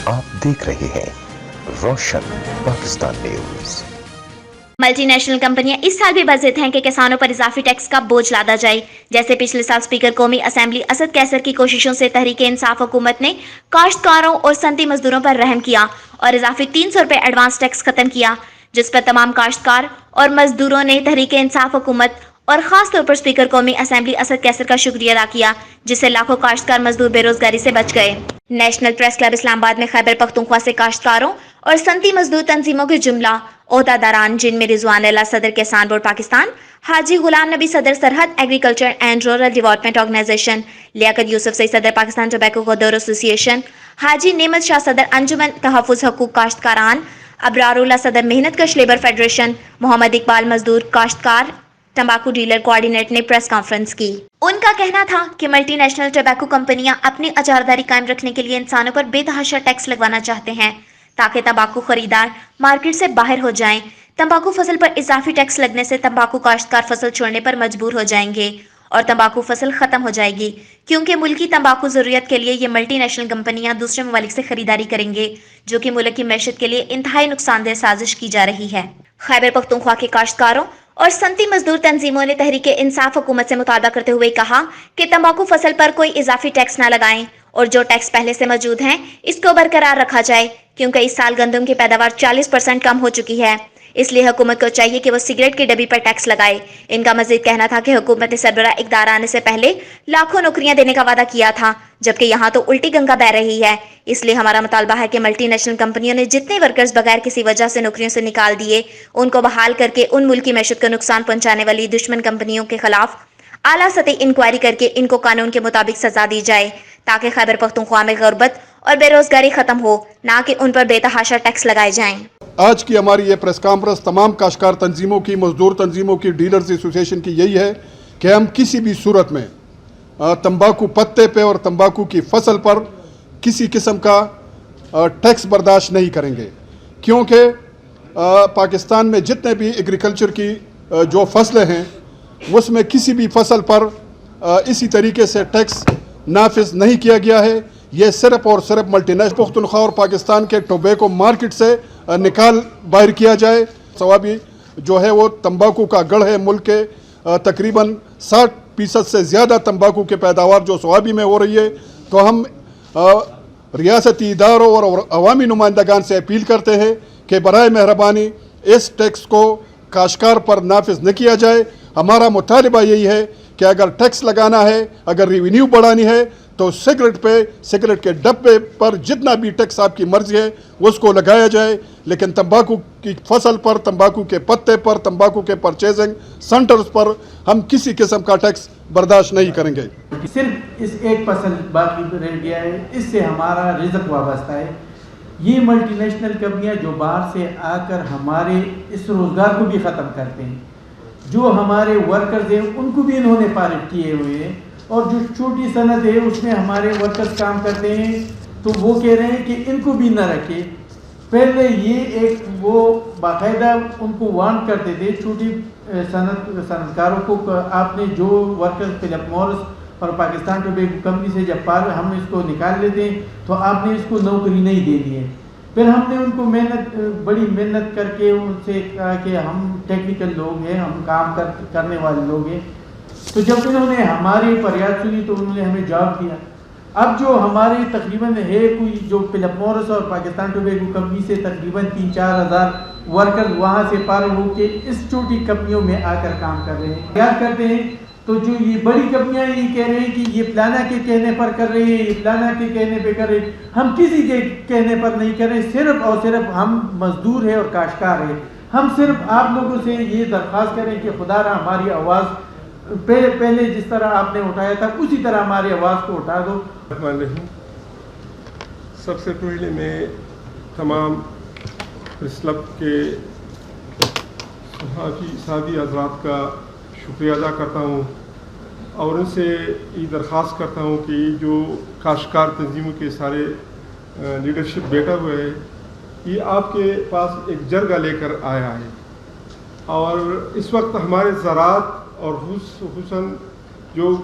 आप देख रहे हैं रोशन पाकिस्तान न्यूज। मल्टी नेशनल कंपनियां इस साल भी बज़िद हैं कि किसानों पर इजाफी टैक्स का बोझ लादा जाए। जैसे पिछले साल स्पीकर कौमी असेंबली असद कैसर की कोशिशों से तहरीक इंसाफ हुकूमत ने काश्तकारों और सनती मजदूरों पर रहम किया और इजाफी 300 रुपए एडवांस टैक्स खत्म किया, जिस पर तमाम काश्तकार और मजदूरों ने तहरीक इंसाफ हुकूमत और खास तौर पर स्पीकर कौमी असेंबली असद कैसर का शुक्रिया अदा किया, जिससे लाखों काश्तकार मजदूर बेरोजगारी से बच गए। नेशनल प्रेस क्लब इस्लामाबाद में खैबर पख्तूनख्वा से काश्तकारों और सनती मजदूर तंजीमों के जुमला ओहदादारान, जिनमें रिजवान अल्लाह सदर किसान बोर्ड पाकिस्तान, हाजी गुलाम नबी सदर Sarhad agriculture and rural development organization, Liaqat Yousuf Saeed सदर पाकिस्तान टोबैको गदर एसोसिएशन, हाजी नेमत शाह सदर अंजुमन तहफ़्फ़ुज़ हकूक़ काश्तकारान, अबरारुल्लाह सदर मेहनत कश लेबर फेडरेशन, मोहम्मद इकबाल मजदूर काश्तकार तंबाकू डीलर कोऑर्डिनेट ने प्रेस कॉन्फ्रेंस की। उनका कहना था कि मल्टी नेशनल टोबैको कंपनियां अपनी अजारदारी कायम रखने के लिए इंसानों पर बेतहाशा टैक्स लगवाना चाहते हैं ताकि तंबाकू खरीदार मार्केट से बाहर हो जाएं। तंबाकू फसल पर इजाफी टैक्स लगने से तंबाकू काश्तकार फसल छोड़ने पर मजबूर हो जाएंगे और तंबाकू फसल खत्म हो जाएगी, क्योंकि मुल्की तंबाकू जरूरत के लिए ये मल्टी नेशनल कंपनियां दूसरे ममालिक से खरीदारी करेंगे, जो कि मुल्क की मैशत के लिए इंतहाई नुकसानदेह साजिश की जा रही है। खैबर पख्तूनख्वा के काश्तकारों और सनती मजदूर तंजीमों ने तहरीक इंसाफ हुकूमत से मुतालबा करते हुए कहा कि तंबाकू फसल पर कोई इजाफी टैक्स न लगाएं और जो टैक्स पहले से मौजूद हैं इसको बरकरार रखा जाए, क्योंकि इस साल गंदम की पैदावार 40% कम हो चुकी है। इसलिए हुकूमत को चाहिए कि वो सिगरेट की डब्बी पर टैक्स लगाए। इनका मजीद कहना था कि हुकूमत ने सरबराह इक़्तिदार आने से पहले लाखों नौकरियां देने का वादा किया था, जबकि यहाँ तो उल्टी गंगा बह रही है। इसलिए हमारा मुतालबा है कि मल्टी नेशनल कंपनियों ने जितने वर्कर्स बगैर किसी वजह से नौकरियों से निकाल दिए, उनको बहाल करके उन मुल्क की मैशत को नुकसान पहुंचाने वाली दुश्मन कंपनियों के खिलाफ आला सतही इंक्वायरी करके इनको कानून के मुताबिक सजा दी जाए, ताकि खैबर पख्तूनख्वा में गुर्बत और बेरोजगारी खत्म हो, ना कि उन पर बेतहाशा टैक्स लगाए जाएं। आज की हमारी ये प्रेस कॉन्फ्रेंस तमाम काश्तकार तंजीमों की, मजदूर तंजीमों की, डीलर्स एसोसिएशन की यही है कि हम किसी भी सूरत में तंबाकू पत्ते पे और तंबाकू की फसल पर किसी किस्म का टैक्स बर्दाश्त नहीं करेंगे, क्योंकि पाकिस्तान में जितने भी एग्रीकल्चर की जो फसलें हैं उसमें किसी भी फसल पर इसी तरीके से टैक्स नाफिज नहीं किया गया है। ये सिर्फ और सिर्फ मल्टीनेशनल पख्तूनख्वा और पाकिस्तान के टोबैको मार्केट से निकाल बाहर किया जाए। सवाबी जो है वो तंबाकू का गढ़ है, मुल्क के तकरीबन 60% से ज़्यादा तंबाकू के पैदावार जो सवाबी में हो रही है। तो हम रियासती इदारों और अवामी नुमाइंदगान से अपील करते हैं कि बराए मेहरबानी इस टैक्स को काश्तकार पर नाफिज न किया जाए। हमारा मुतालिबा यही है कि अगर टैक्स लगाना है, अगर रेवेन्यू बढ़ानी है, तो सिगरेट पे, सिगरेट के डब्बे पर जितना भी टैक्स आपकी मर्जी है उसको लगाया जाए, लेकिन तंबाकू की फसल पर, तंबाकू के पत्ते पर, तंबाकू के परचेजिंग सेंटर्स पर हम किसी किस्म का टैक्स बर्दाश्त नहीं करेंगे। सिर्फ इस एक फसल बाकी रह गया है, इससे हमारा रिज़्क वाबस्ता है। ये मल्टीनेशनल कंपनियां जो बाहर से आकर हमारे इस रोज़गार को भी ख़त्म करते हैं, जो हमारे वर्कर्स हैं उनको भी इन्होंने पारित किए हुए हैं, और जो छोटी सनत है उसमें हमारे वर्कर्स काम करते हैं, तो वो कह रहे हैं कि इनको भी न रखे। पहले ये एक वो बाकायदा उनको वार्न करते थे छोटी सनतकारों को, आपने जो वर्कर्स फिलिप मॉरिस और पाकिस्तान टोबैको कंपनी से जब हम इसको निकाल लेते हैं तो आपने इसको नौकरी नहीं दे दी है। फिर हमने उनको बड़ी मेहनत करके उनसे कहा कि हम टेक्निकल लोग हैं, हम काम करने वाले लोग हैं। तो जब इन्होंने हमारी फरियाद सुनी तो उन्होंने हमें जवाब दिया। अब जो हमारे तकरीबन है कोई जो फिलिप मॉरिस और पाकिस्तान टोबैको कंपनी से तकरीबन 3-4 हज़ार वर्कर वहाँ से पार होके इस छोटी कंपनियों में आकर काम कर रहे हैं, याद करते हैं। तो जो ये बड़ी कंपनियां ये कह रहे हैं कि ये प्लाना के कहने पर कर रही है, ये प्लाना के कहने पे कर रहे हैं, हम किसी के कहने पर नहीं कर रहे। सिर्फ और सिर्फ हम मजदूर है और काश्तकार है। हम सिर्फ आप लोगों से ये दरख्वास्त करें कि खुदा हमारी आवाज़ पहले जिस तरह आपने उठाया था उसी तरह हमारी आवाज़ को उठा दो। सबसे पहले मैं तमाम प्रेस क्लब के साथी हजरात का शुक्रिया अदा करता हूँ और उनसे ये दरख्वास्त करता हूँ कि जो काश्तकार तंजीमों के सारे लीडरशिप बैठा हुआ है, ये आपके पास एक जरगा लेकर आया है और इस वक्त हमारे ज़राअत और हुसन जो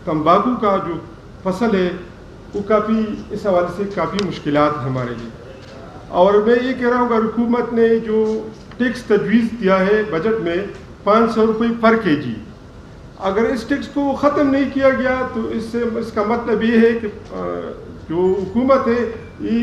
तंबाकू का जो फसल है वो काफ़ी इस हवाले से काफ़ी मुश्किलात हैं हमारे लिए। और मैं ये कह रहा हूँ अगर हुकूमत ने जो टैक्स तजवीज़ दिया है बजट में 500 रुपये पर केजी, अगर इस टैक्स को ख़त्म नहीं किया गया तो इसका मतलब ये है कि जो हुकूमत है ये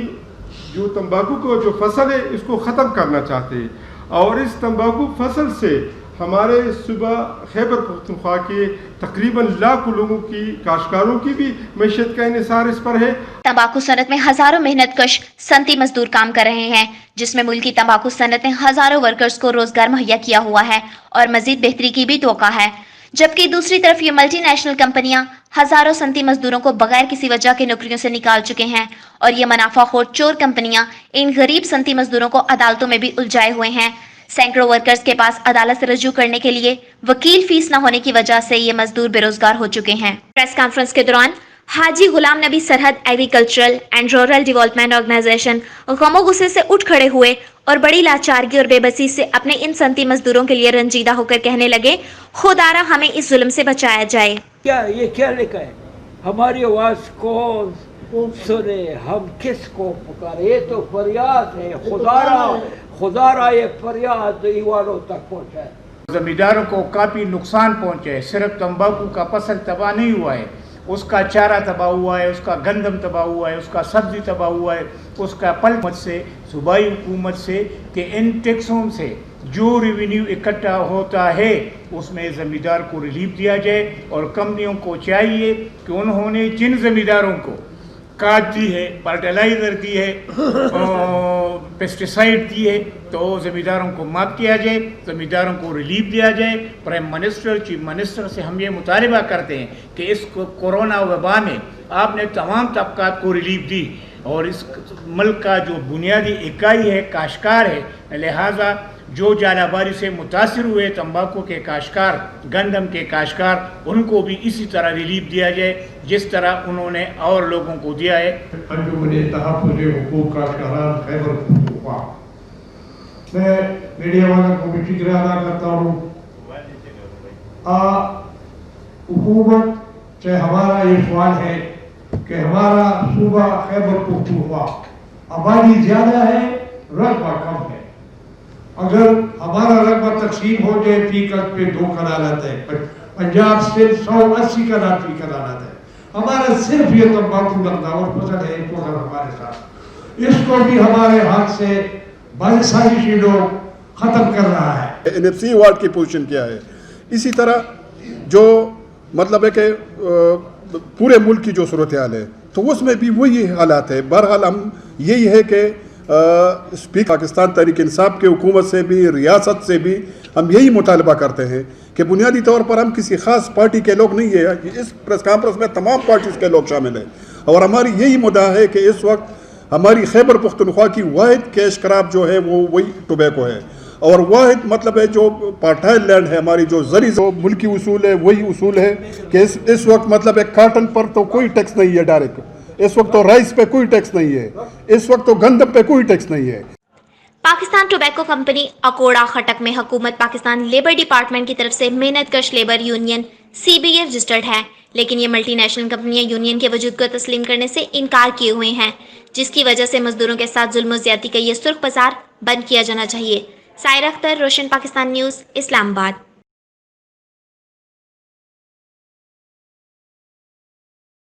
जो तंबाकू को जो फसल है इसको ख़त्म करना चाहते हैं। और इस तंबाकू फसल से हमारे सूबा खैबर पख्तूनख्वा के तकरीबन लाखों लोगों की काश्तकारों की भी मैशत का इन्हिसार इस पर है। तंबाकू सनत में हजारों मेहनतकश सनती मजदूर काम कर रहे हैं, जिसमें मुल्क की तंबाकू सनत ने हजारों वर्कर्स को रोजगार मुहैया किया हुआ है और मजीद बेहतरी की भी तवक्का है। जबकि दूसरी तरफ ये मल्टी नेशनल कंपनियां हजारों सनती मजदूरों को बगैर किसी वजह के नौकरियों से निकाल चुके हैं और ये मुनाफाखोर चोर कंपनियां इन गरीब सनती मजदूरों को अदालतों में भी उलझाए हुए हैं। सैकड़ों वर्कर्स के पास अदालत से रजू करने के लिए वकील फीस न होने की वजह से ये मजदूर बेरोजगार हो चुके हैं। प्रेस कॉन्फ्रेंस के दौरान हाजी Ghulam Nabi Sarhad agricultural and rural development organization गमो गुस्से से उठ खड़े हुए और बड़ी लाचारगी और बेबसी से अपने इन सनती मजदूरों के लिए रंजीदा होकर कहने लगे, खुदारा हमें इस जुल्म से बचाया जाए। क्या लिखा है? हमारी आवाज को सुने, हम किसको पुकारे? ये तो फरियाद है, खुदारा ये फरियाद दीवारों तक पहुँचाए। जमींदारों को काफ़ी नुकसान पहुँचे है। सिर्फ तंबाकू का फसल तबाह नहीं हुआ है, उसका चारा तबाह हुआ है, उसका गंदम तबाह हुआ है, उसका सब्जी तबाह हुआ है, उसका पल से सूबाई हुकूमत से कि इन टैक्सों से जो रेवेन्यू इकट्ठा होता है उसमें ज़मींदार को रिलीफ दिया जाए। और कंपनियों को चाहिए कि उन्होंने जिन ज़मींदारों को खाद दी है, फर्टिलाइज़र दी है, पेस्टिसाइड दी है, तो ज़मींदारों को माफ़ किया जाए, ज़मींदारों को रिलीफ दिया जाए। प्राइम मिनिस्टर, चीफ मिनिस्टर से हम ये मुतालबा करते हैं कि इस कोरोना वबा में आपने तमाम तबकात को रिलीफ दी और इस मुल्क का जो बुनियादी इकाई है काश्तकार है, लिहाजा जो जालाबारी से मुतासिर हुए तंबाकू के काश्तकार, गंदम के काश्तकार, उनको भी इसी तरह रिलीफ दिया जाए जिस तरह उन्होंने और लोगों को दिया है। अंजुमन तहफ़्फ़ुज़ हुकूक़ काश्तकारान खैबर पख्तूनख्वा, मैं मीडिया वालों को भी शुक्रिया अदा करता हूँ। हुकूमत से हमारा ये सवाल है कि हमारा सूबा खैबर पख्तूनख्वा आबादी ज़्यादा है, रकबा कम है। अगर हमारा रकबा तकसीम हो जाए फीकत पे 2 कनालत है, पंजाब से 180 कनाल फी कनालत है। हमारा सिर्फ ये तंबाकू नकदावर फसल है, इसको अगर हमारे साथ इसको भी हमारे हाथ से बड़ी साजिशी लोग ख़त्म कर रहा है। NFC अवार्ड की पोजीशन क्या है? इसी तरह जो मतलब है कि पूरे मुल्क की जो सूरत हाल है तो उसमें भी वही हालात है। बहरहाल हम यही है कि स्पीकर पाकिस्तान तहरीक इंसाफ के हुकूमत से भी, रियासत से भी हम यही मुतालबा करते हैं कि बुनियादी तौर पर हम किसी ख़ास पार्टी के लोग नहीं है, इस प्रेस कॉन्फ्रेंस में तमाम पार्टीज़ के लोग शामिल हैं और हमारी यही मुद्दा है कि इस वक्त हमारी खैबर पख्तूनख्वा की वाहिद कैश क्रॉप जो है वो वही टोबैको है और वाहिद मतलब है जो पार्टाइल लैंड है हमारी, जो जरी जो मुल्की उसूल है वही उसूल है कि इस वक्त मतलब एक काटन पर तो कोई टैक्स नहीं है डायरेक्ट, इस वक्त तो राइस पे कोई टैक्स नहीं है, इस वक्त तो गंदम पे कोई टैक्स नहीं है। पाकिस्तान टोबैको कंपनी अकोड़ा खटक में हुकूमत पाकिस्तान लेबर डिपार्टमेंट की तरफ से मेहनतकश लेबर यूनियन CBA रजिस्टर्ड है, लेकिन ये मल्टी नेशनल कंपनियां यूनियन के वजूद को तस्लीम करने से इनकार किए हुए हैं, जिसकी वजह से मजदूरों के साथ जुल्म ज्यादती का ये सुर्ख बाजार बंद किया जाना चाहिए। सायरा अख्तर, रोशन पाकिस्तान न्यूज़, इस्लामाबाद।